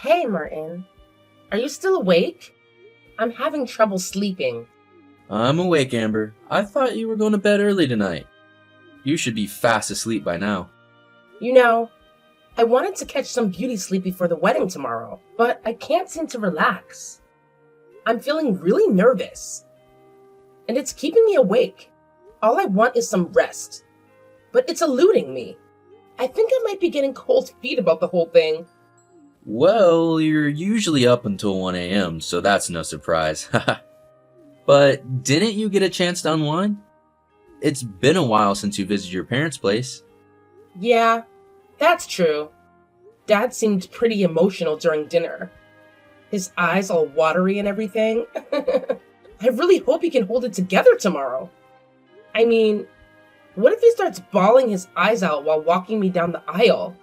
Hey, Martin. Are you still awake? I'm having trouble sleeping. I'm awake, Amber. I thought you were going to bed early tonight. You should be fast asleep by now. You know, I wanted to catch some beauty sleep before the wedding tomorrow, but I can't seem to relax. I'm feeling really nervous, and it's keeping me awake. All I want is some rest, but it's eluding me. I think I might be getting cold feet about the whole thing. Well, you're usually up until 1 a.m., so that's no surprise. But didn't you get a chance to unwind? It's been a while since you visited your parents' place. Yeah, that's true. Dad seemed pretty emotional during dinner. His eyes all watery and everything. I really hope he can hold it together tomorrow. I mean, what if he starts bawling his eyes out while walking me down the aisle?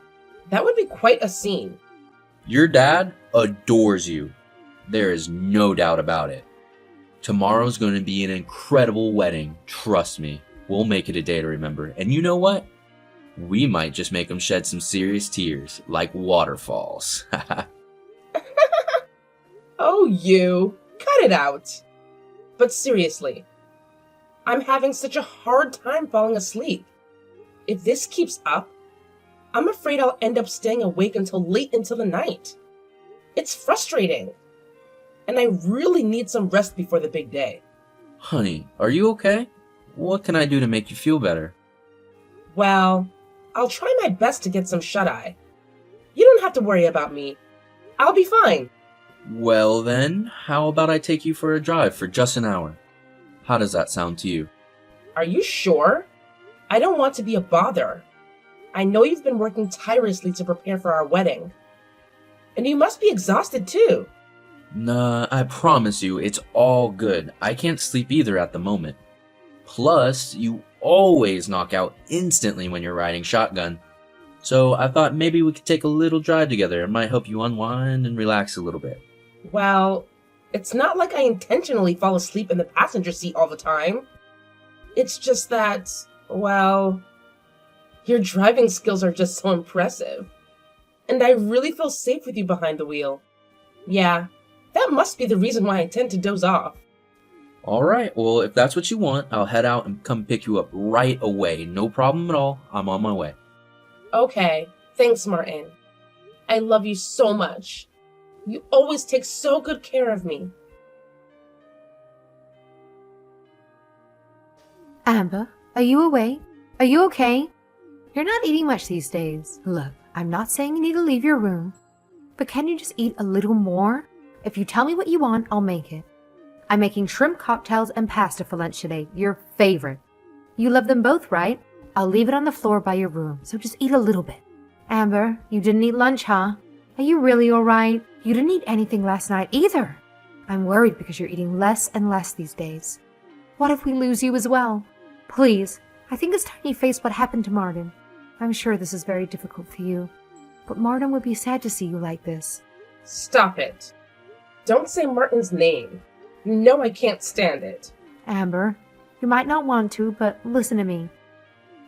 That would be quite a scene. Your dad adores you. There is no doubt about it. Tomorrow's going to be an incredible wedding. Trust me. We'll make it a day to remember. And you know what? We might just make him shed some serious tears, like waterfalls. Oh, you. Cut it out. But seriously, I'm having such a hard time falling asleep. If this keeps up, I'm afraid I'll end up staying awake until late into the night. It's frustrating. And I really need some rest before the big day. Honey, are you okay? What can I do to make you feel better? Well, I'll try my best to get some shut-eye. You don't have to worry about me. I'll be fine. Well then, how about I take you for a drive for just an hour? How does that sound to you? Are you sure? I don't want to be a bother. I know you've been working tirelessly to prepare for our wedding. And you must be exhausted too. Nah, I promise you, it's all good. I can't sleep either at the moment. Plus, you always knock out instantly when you're riding shotgun. So I thought maybe we could take a little drive together. It might help you unwind and relax a little bit. Well, it's not like I intentionally fall asleep in the passenger seat all the time. It's just that, well, your driving skills are just so impressive. And I really feel safe with you behind the wheel. Yeah, that must be the reason why I tend to doze off. Alright, well, if that's what you want, I'll head out and come pick you up right away. No problem at all. I'm on my way. Okay, thanks, Martin. I love you so much. You always take so good care of me. Amber, are you awake? Are you okay? You're not eating much these days. Look, I'm not saying you need to leave your room, but can you just eat a little more? If you tell me what you want, I'll make it. I'm making shrimp cocktails and pasta for lunch today, your favorite. You love them both, right? I'll leave it on the floor by your room, so just eat a little bit. Amber, you didn't eat lunch, huh? Are you really all right? You didn't eat anything last night either. I'm worried because you're eating less and less these days. What if we lose you as well? Please, I think it's time you face what happened to Martin. I'm sure this is very difficult for you, but Martin would be sad to see you like this. Stop it. Don't say Martin's name. You know I can't stand it. Amber, you might not want to, but listen to me.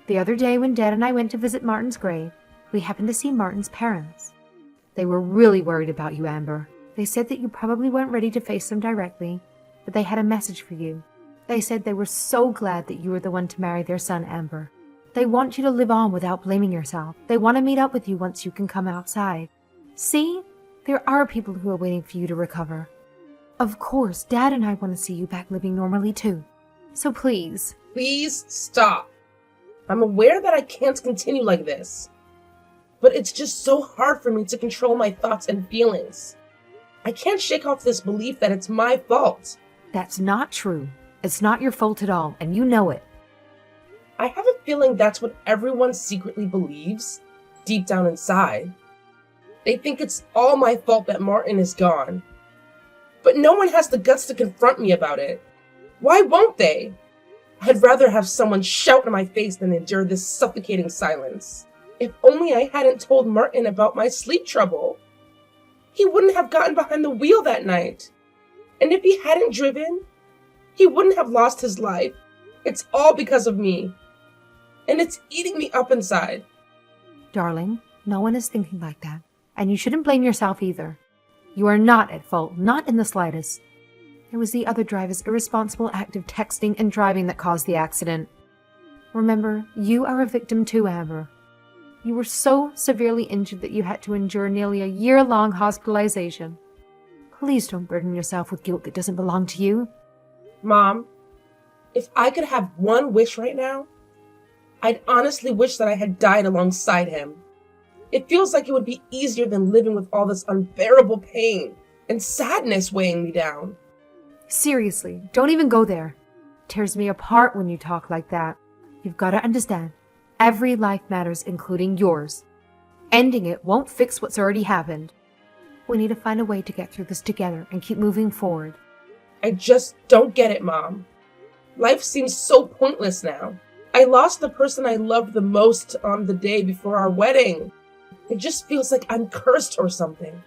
The other day when Dad and I went to visit Martin's grave, we happened to see Martin's parents. They were really worried about you, Amber. They said that you probably weren't ready to face them directly, but they had a message for you. They said they were so glad that you were the one to marry their son, Amber. They want you to live on without blaming yourself. They want to meet up with you once you can come outside. See? There are people who are waiting for you to recover. Of course, Dad and I want to see you back living normally too. So please. Please stop. I'm aware that I can't continue like this. But it's just so hard for me to control my thoughts and feelings. I can't shake off this belief that it's my fault. That's not true. It's not your fault at all, and you know it. I have a feeling that's what everyone secretly believes, deep down inside. They think it's all my fault that Martin is gone. But no one has the guts to confront me about it. Why won't they? I'd rather have someone shout in my face than endure this suffocating silence. If only I hadn't told Martin about my sleep trouble. He wouldn't have gotten behind the wheel that night. And if he hadn't driven, he wouldn't have lost his life. It's all because of me. And it's eating me up inside. Darling, no one is thinking like that. And you shouldn't blame yourself either. You are not at fault, not in the slightest. It was the other driver's irresponsible act of texting and driving that caused the accident. Remember, you are a victim too, Amber. You were so severely injured that you had to endure nearly a year-long hospitalization. Please don't burden yourself with guilt that doesn't belong to you. Mom, if I could have one wish right now, I'd honestly wish that I had died alongside him. It feels like it would be easier than living with all this unbearable pain and sadness weighing me down. Seriously, don't even go there. It tears me apart when you talk like that. You've got to understand, every life matters, including yours. Ending it won't fix what's already happened. We need to find a way to get through this together and keep moving forward. I just don't get it, Mom. Life seems so pointless now. I lost the person I loved the most on the day before our wedding. It just feels like I'm cursed or something.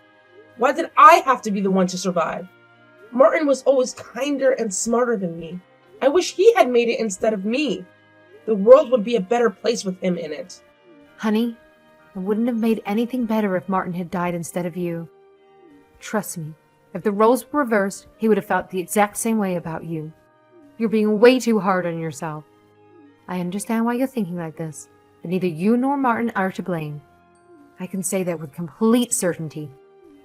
Why did I have to be the one to survive? Martin was always kinder and smarter than me. I wish he had made it instead of me. The world would be a better place with him in it. Honey, it wouldn't have made anything better if Martin had died instead of you. Trust me, if the roles were reversed, he would have felt the exact same way about you. You're being way too hard on yourself. I understand why you're thinking like this, but neither you nor Martin are to blame. I can say that with complete certainty.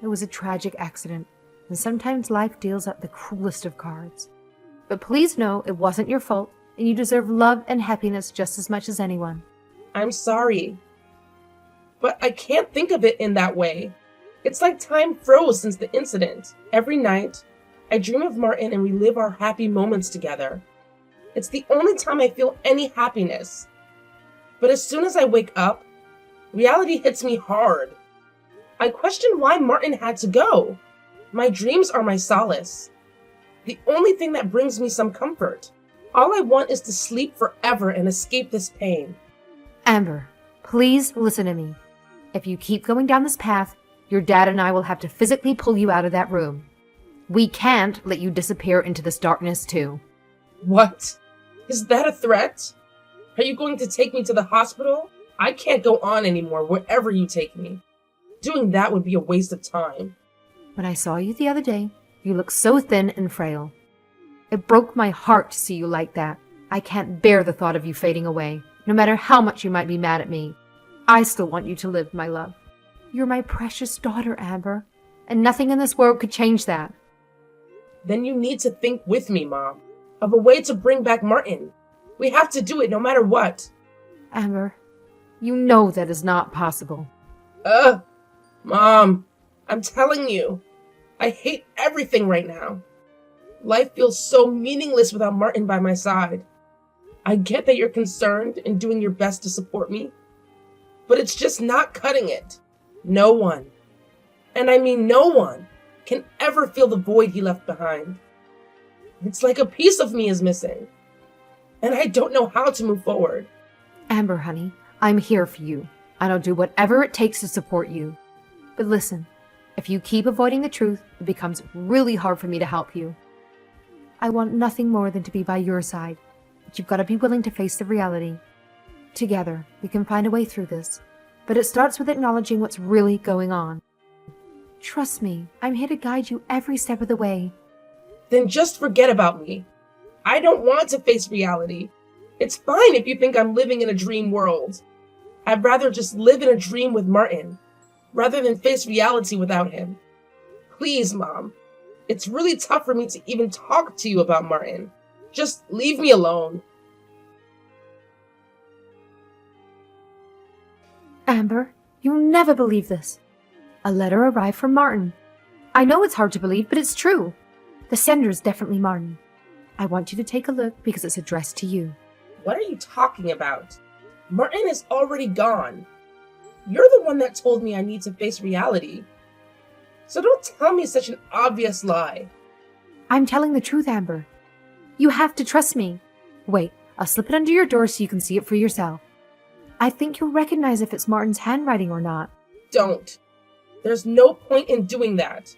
It was a tragic accident, and sometimes life deals out the cruelest of cards. But please know it wasn't your fault, and you deserve love and happiness just as much as anyone. I'm sorry, but I can't think of it in that way. It's like time froze since the incident. Every night, I dream of Martin and we live our happy moments together. It's the only time I feel any happiness. But as soon as I wake up, reality hits me hard. I question why Martin had to go. My dreams are my solace. The only thing that brings me some comfort. All I want is to sleep forever and escape this pain. Amber, please listen to me. If you keep going down this path, your dad and I will have to physically pull you out of that room. We can't let you disappear into this darkness too. What? Is that a threat? Are you going to take me to the hospital? I can't go on anymore wherever you take me. Doing that would be a waste of time. When I saw you the other day, you looked so thin and frail. It broke my heart to see you like that. I can't bear the thought of you fading away, no matter how much you might be mad at me. I still want you to live, my love. You're my precious daughter, Amber, and nothing in this world could change that. Then you need to think with me, Mom, of a way to bring back Martin. We have to do it no matter what. Amber, you know that is not possible. Mom, I'm telling you, I hate everything right now. Life feels so meaningless without Martin by my side. I get that you're concerned and doing your best to support me, but it's just not cutting it. No one, and I mean no one, can ever fill the void he left behind. It's like a piece of me is missing, and I don't know how to move forward. Amber, honey, I'm here for you, and I'll do whatever it takes to support you. But listen, if you keep avoiding the truth, it becomes really hard for me to help you. I want nothing more than to be by your side, but you've got to be willing to face the reality. Together, we can find a way through this, but it starts with acknowledging what's really going on. Trust me, I'm here to guide you every step of the way. Then just forget about me. I don't want to face reality. It's fine if you think I'm living in a dream world. I'd rather just live in a dream with Martin, rather than face reality without him. Please, Mom. It's really tough for me to even talk to you about Martin. Just leave me alone. Amber, you'll never believe this. A letter arrived from Martin. I know it's hard to believe, but it's true. The sender is definitely Martin. I want you to take a look because it's addressed to you. What are you talking about? Martin is already gone. You're the one that told me I need to face reality. So don't tell me such an obvious lie. I'm telling the truth, Amber. You have to trust me. Wait, I'll slip it under your door so you can see it for yourself. I think you'll recognize if it's Martin's handwriting or not. Don't. There's no point in doing that.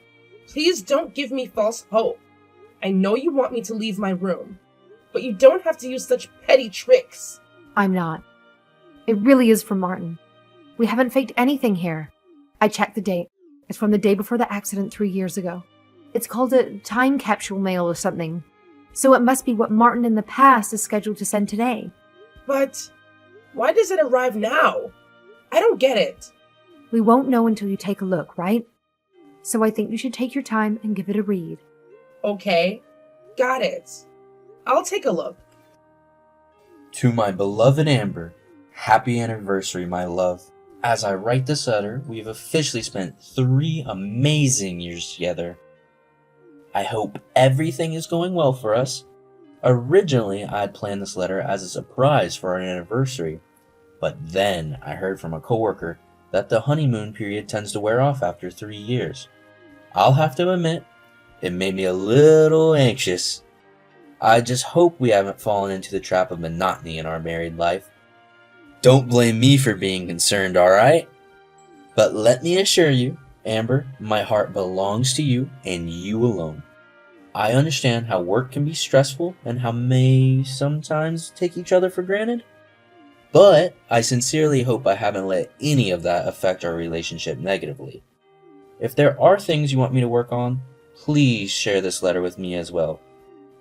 Please don't give me false hope. I know you want me to leave my room, but you don't have to use such petty tricks. I'm not. It really is from Martin. We haven't faked anything here. I checked the date. It's from the day before the accident 3 years ago. It's called a time capsule mail or something. So it must be what Martin in the past is scheduled to send today. But why does it arrive now? I don't get it. We won't know until you take a look, right? So I think you should take your time and give it a read. Okay, got it. I'll take a look. To my beloved Amber, happy anniversary, my love. As I write this letter, we've officially spent 3 amazing years together. I hope everything is going well for us. Originally, I had planned this letter as a surprise for our anniversary, but then I heard from a coworker that the honeymoon period tends to wear off after 3 years. I'll have to admit, it made me a little anxious. I just hope we haven't fallen into the trap of monotony in our married life. Don't blame me for being concerned, alright? But let me assure you, Amber, my heart belongs to you and you alone. I understand how work can be stressful and how may sometimes take each other for granted. But I sincerely hope I haven't let any of that affect our relationship negatively. If there are things you want me to work on, please share this letter with me as well.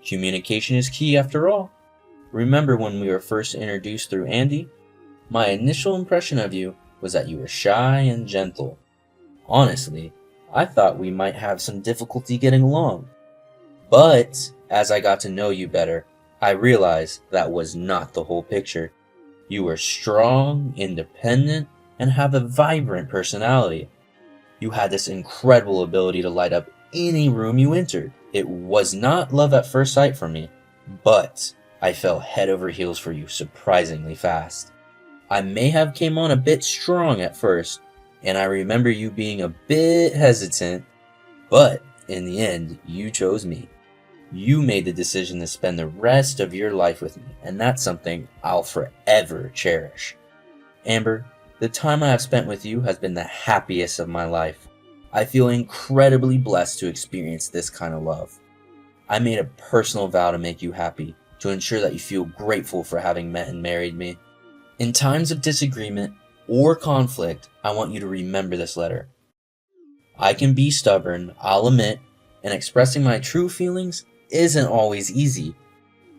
Communication is key after all. Remember when we were first introduced through Andy? My initial impression of you was that you were shy and gentle. Honestly, I thought we might have some difficulty getting along. But as I got to know you better, I realized that was not the whole picture. You were strong, independent, and have a vibrant personality. You had this incredible ability to light up any room you entered. It was not love at first sight for me, but I fell head over heels for you surprisingly fast. I may have came on a bit strong at first, and I remember you being a bit hesitant, but in the end, you chose me. You made the decision to spend the rest of your life with me, and that's something I'll forever cherish. Amber, the time I have spent with you has been the happiest of my life. I feel incredibly blessed to experience this kind of love. I made a personal vow to make you happy, to ensure that you feel grateful for having met and married me. In times of disagreement or conflict, I want you to remember this letter. I can be stubborn, I'll admit, and expressing my true feelings isn't always easy.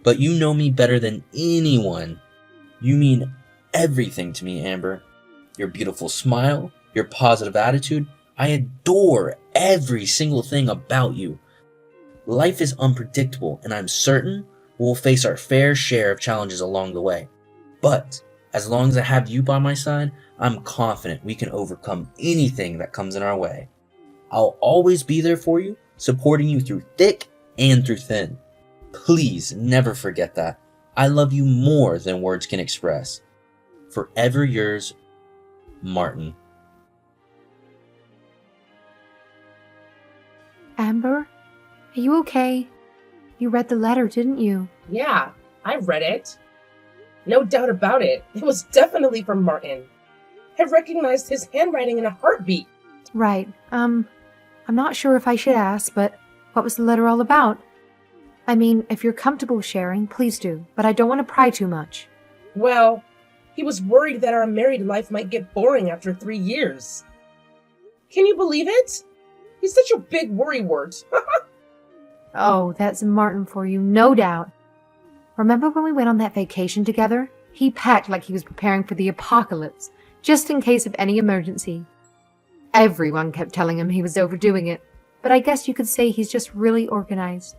But you know me better than anyone. You mean everything to me, Amber. Your beautiful smile, your positive attitude, I adore every single thing about you. Life is unpredictable, and I'm certain we'll face our fair share of challenges along the way. But as long as I have you by my side, I'm confident we can overcome anything that comes in our way. I'll always be there for you, supporting you through thick and through thin. Please never forget that. I love you more than words can express. Forever yours, Martin. Amber, are you okay? You read the letter, didn't you? Yeah, I read it. No doubt about it. It was definitely from Martin. I recognized his handwriting in a heartbeat. Right. I'm not sure if I should ask, but what was the letter all about? I mean, if you're comfortable sharing, please do, but I don't want to pry too much. Well, he was worried that our married life might get boring after 3 years. Can you believe it? He's such a big worrywart. Oh, that's Martin for you, no doubt. Remember when we went on that vacation together? He packed like he was preparing for the apocalypse, just in case of any emergency. Everyone kept telling him he was overdoing it, but I guess you could say he's just really organized.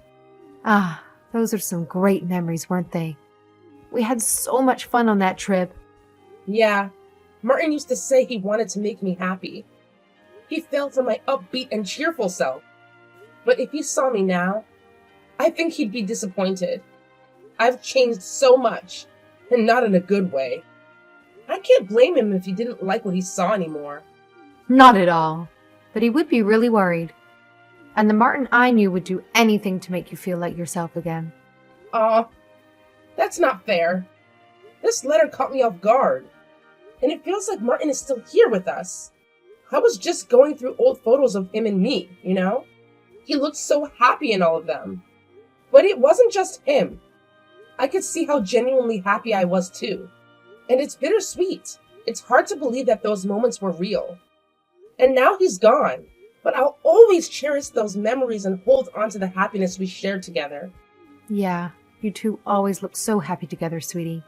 Ah, those are some great memories, weren't they? We had so much fun on that trip. Yeah, Martin used to say he wanted to make me happy. He fell for my upbeat and cheerful self. But if he saw me now, I think he'd be disappointed. I've changed so much, and not in a good way. I can't blame him if he didn't like what he saw anymore. Not at all, but he would be really worried. And the Martin I knew would do anything to make you feel like yourself again. Aw, that's not fair. This letter caught me off guard, and it feels like Martin is still here with us. I was just going through old photos of him and me, you know? He looked so happy in all of them. But it wasn't just him. I could see how genuinely happy I was too. And it's bittersweet. It's hard to believe that those moments were real. And now he's gone. But I'll always cherish those memories and hold on to the happiness we shared together. Yeah, you two always look so happy together, sweetie.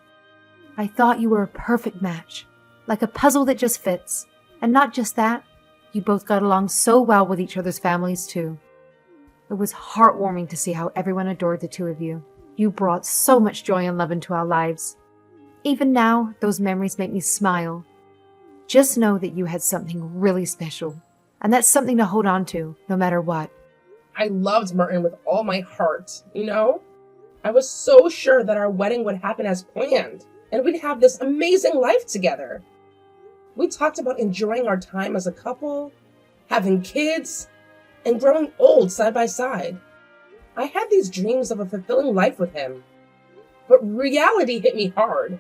I thought you were a perfect match, like a puzzle that just fits. And not just that, you both got along so well with each other's families, too. It was heartwarming to see how everyone adored the two of you. You brought so much joy and love into our lives. Even now, those memories make me smile. Just know that you had something really special, and that's something to hold on to, no matter what. I loved Martin with all my heart, you know? I was so sure that our wedding would happen as planned, and we'd have this amazing life together. We talked about enjoying our time as a couple, having kids, and growing old side by side. I had these dreams of a fulfilling life with him, but reality hit me hard.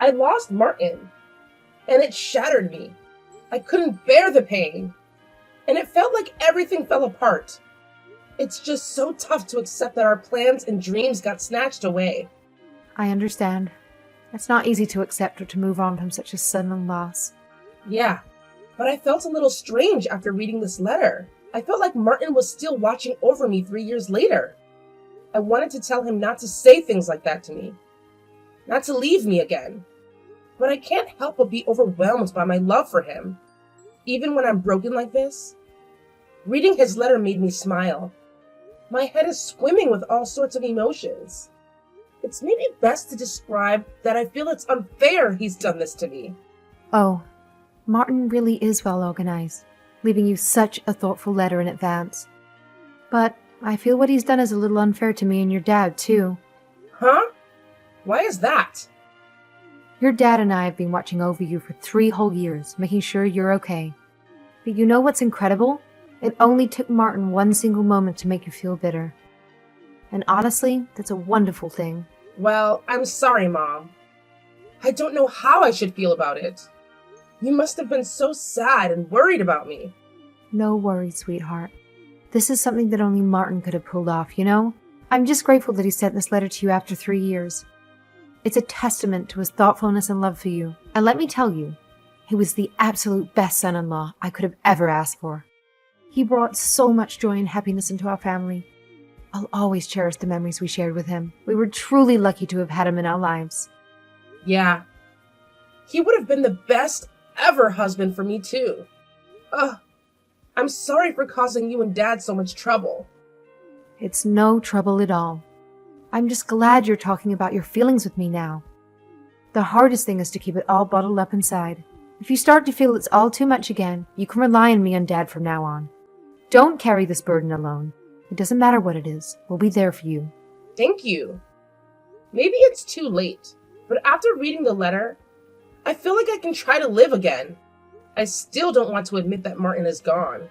I lost Martin, and it shattered me. I couldn't bear the pain, and it felt like everything fell apart. It's just so tough to accept that our plans and dreams got snatched away. I understand. It's not easy to accept or to move on from such a sudden loss. Yeah, but I felt a little strange after reading this letter. I felt like Martin was still watching over me 3 years later. I wanted to tell him not to say things like that to me, not to leave me again. But I can't help but be overwhelmed by my love for him. Even when I'm broken like this, reading his letter made me smile. My head is swimming with all sorts of emotions. It's maybe best to describe that I feel it's unfair he's done this to me. Oh, Martin really is well organized, leaving you such a thoughtful letter in advance. But I feel what he's done is a little unfair to me and your dad, too. Huh? Why is that? Your dad and I have been watching over you for 3 whole years, making sure you're okay. But you know what's incredible? It only took Martin one single moment to make you feel bitter. And honestly, that's a wonderful thing. Well, I'm sorry, Mom. I don't know how I should feel about it. You must have been so sad and worried about me. No worries, sweetheart. This is something that only Martin could have pulled off, you know? I'm just grateful that he sent this letter to you after 3 years. It's a testament to his thoughtfulness and love for you. And let me tell you, he was the absolute best son-in-law I could have ever asked for. He brought so much joy and happiness into our family. I'll always cherish the memories we shared with him. We were truly lucky to have had him in our lives. Yeah. He would have been the best ever husband for me, too. Ugh. I'm sorry for causing you and Dad so much trouble. It's no trouble at all. I'm just glad you're talking about your feelings with me now. The hardest thing is to keep it all bottled up inside. If you start to feel it's all too much again, you can rely on me and Dad from now on. Don't carry this burden alone. It doesn't matter what it is. We'll be there for you. Thank you. Maybe it's too late, but after reading the letter, I feel like I can try to live again. I still don't want to admit that Martin is gone.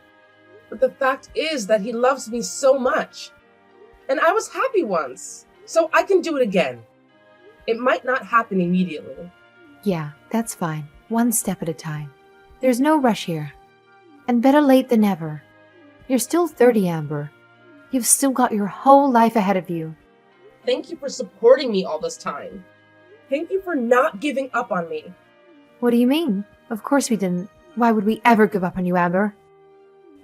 But the fact is that he loves me so much. And I was happy once, so I can do it again. It might not happen immediately. Yeah, that's fine. One step at a time. There's no rush here. And better late than never. You're still 30, Amber. You've still got your whole life ahead of you. Thank you for supporting me all this time. Thank you for not giving up on me. What do you mean? Of course we didn't. Why would we ever give up on you, Amber?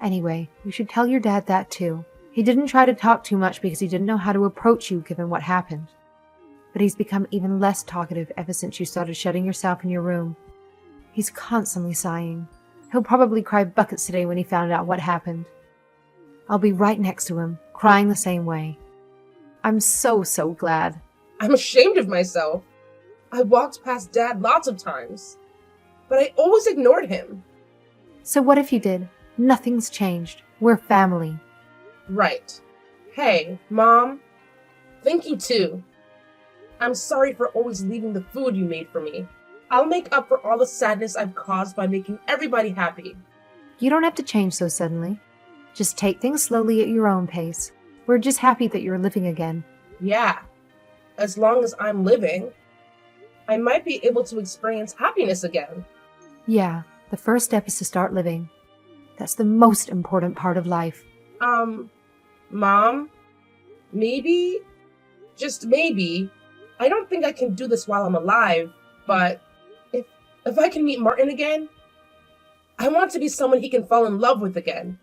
Anyway, you should tell your dad that too. He didn't try to talk too much because he didn't know how to approach you given what happened. But he's become even less talkative ever since you started shutting yourself in your room. He's constantly sighing. He'll probably cry buckets today when he found out what happened. I'll be right next to him, crying the same way. I'm so glad. I'm ashamed of myself. I walked past Dad lots of times, but I always ignored him. So what if you did? Nothing's changed. We're family. Right. Hey, Mom. Thank you too. I'm sorry for always leaving the food you made for me. I'll make up for all the sadness I've caused by making everybody happy. You don't have to change so suddenly. Just take things slowly at your own pace. We're just happy that you're living again. Yeah. As long as I'm living, I might be able to experience happiness again. Yeah, the first step is to start living. That's the most important part of life. Mom? Maybe? Just maybe. I don't think I can do this while I'm alive, but if I can meet Martin again, I want to be someone he can fall in love with again.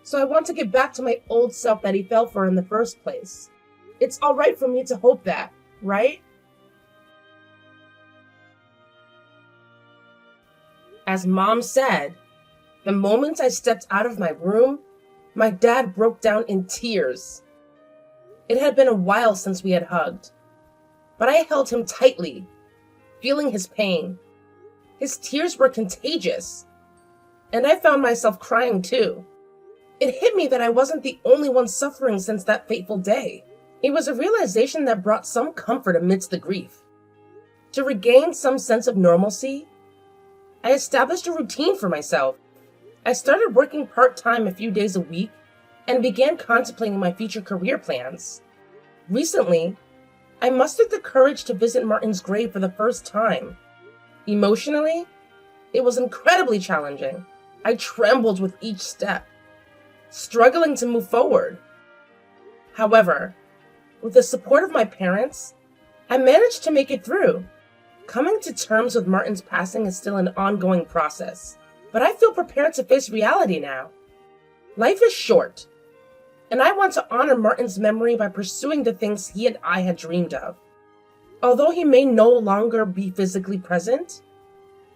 So I want to get back to my old self that he fell for in the first place. It's alright for me to hope that, right? As Mom said, the moment I stepped out of my room, my dad broke down in tears. It had been a while since we had hugged, but I held him tightly, feeling his pain. His tears were contagious, and I found myself crying too. It hit me that I wasn't the only one suffering since that fateful day. It was a realization that brought some comfort amidst the grief. To regain some sense of normalcy, I established a routine for myself. I started working part-time a few days a week and began contemplating my future career plans. Recently, I mustered the courage to visit Martin's grave for the first time. Emotionally, it was incredibly challenging. I trembled with each step, struggling to move forward. However, with the support of my parents, I managed to make it through. Coming to terms with Martin's passing is still an ongoing process, but I feel prepared to face reality now. Life is short, and I want to honor Martin's memory by pursuing the things he and I had dreamed of. Although he may no longer be physically present,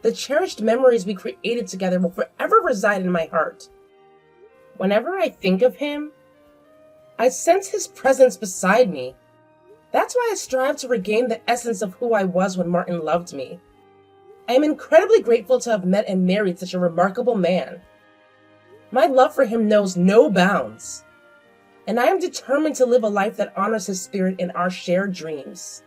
the cherished memories we created together will forever reside in my heart. Whenever I think of him, I sense his presence beside me. That's why I strive to regain the essence of who I was when Martin loved me. I am incredibly grateful to have met and married such a remarkable man. My love for him knows no bounds, and I am determined to live a life that honors his spirit and our shared dreams.